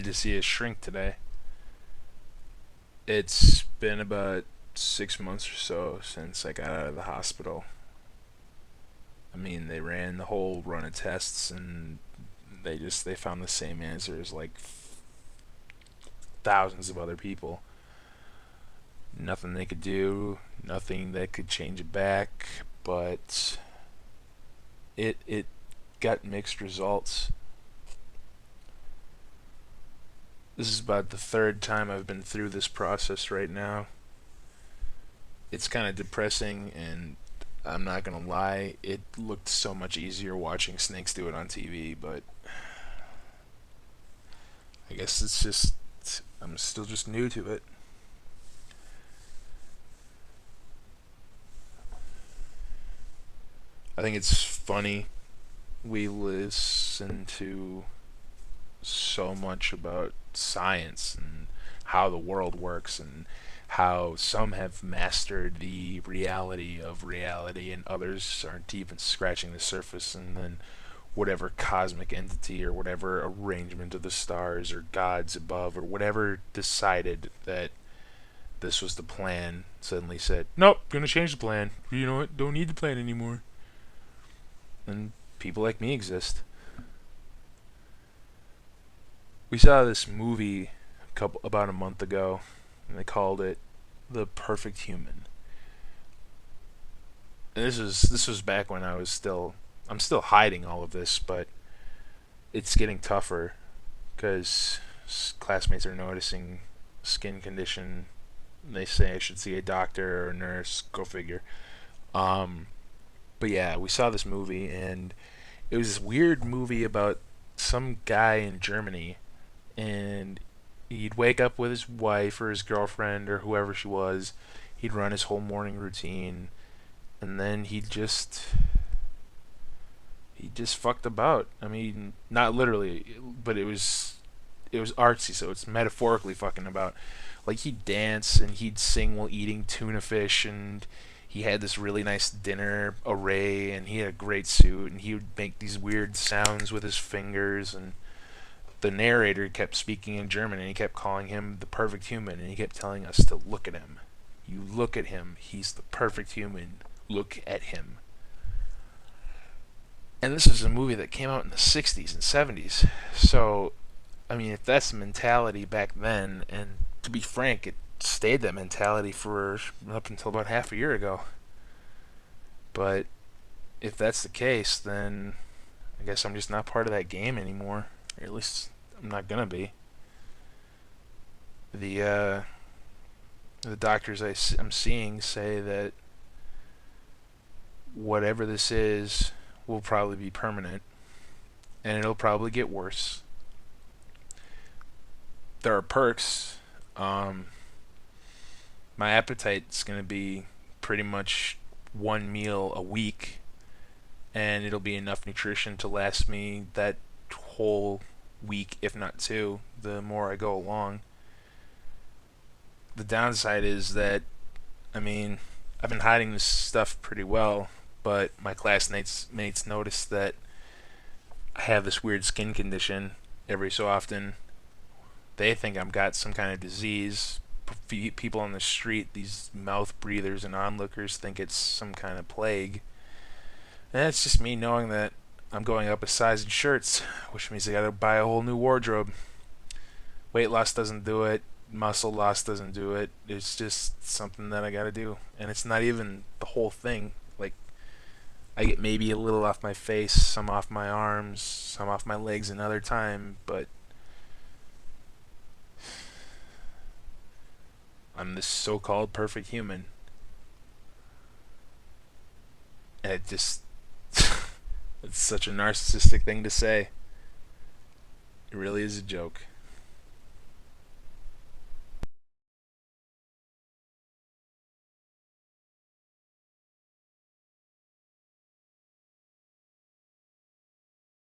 had to see a shrink today. It's been about 6 months or so since I got out of the hospital. I mean, they ran the whole run of tests and they found the same answer as like thousands of other people. Nothing they could do, nothing that could change it back, but it got mixed results. This is about the third time I've been through this process right now. It's kind of depressing, and I'm not gonna lie, it looked so much easier watching snakes do it on TV, but I guess it's just I'm still just new to it. I think it's funny we listen to so much about science and how the world works and how some have mastered the reality of reality and others aren't even scratching the surface, and then whatever cosmic entity or whatever arrangement of the stars or gods above or whatever decided that this was the plan suddenly said, nope, gonna change the plan. You know what? Don't need the plan anymore. And people like me exist. We saw this movie about a month ago, and they called it The Perfect Human. And this was back when I'm still hiding all of this, but it's getting tougher because classmates are noticing skin condition. They say I should see a doctor or a nurse. Go figure. Um, but yeah, we saw this movie, and it was this weird movie about some guy in Germany, and he'd wake up with his wife or his girlfriend or whoever she was. He'd run his whole morning routine, and then he just fucked about. I mean, not literally, but it was artsy, so it's metaphorically fucking about. Like he'd dance and he'd sing while eating tuna fish, and he had this really nice dinner array, and he had a great suit, and he would make these weird sounds with his fingers, and the narrator kept speaking in German, and he kept calling him the perfect human, and he kept telling us to look at him. You look at him, he's the perfect human. Look at him. And this is a movie that came out in the 60s and 70s. So, I mean, if that's the mentality back then, and to be frank, it stayed that mentality for up until about half a year ago. But if that's the case, then I guess I'm just not part of that game anymore. Or at least I'm not gonna be. The the doctors I'm seeing say that whatever this is will probably be permanent, and it'll probably get worse. There are perks. Um, my appetite's gonna be pretty much one meal a week, and it'll be enough nutrition to last me that whole week, if not two, the more I go along. The downside is that, I mean, I've been hiding this stuff pretty well, but my classmates notice that I have this weird skin condition every so often. They think I've got some kind of disease. People on the street, these mouth breathers and onlookers, think it's some kind of plague. And it's just me knowing that I'm going up a size in shirts, which means I gotta buy a whole new wardrobe. Weight loss doesn't do it. Muscle loss doesn't do it. It's just something that I gotta do. And it's not even the whole thing. Like, I get maybe a little off my face, some off my arms, some off my legs another time, but I'm this so called perfect human. And it just. It's such a narcissistic thing to say. It really is a joke.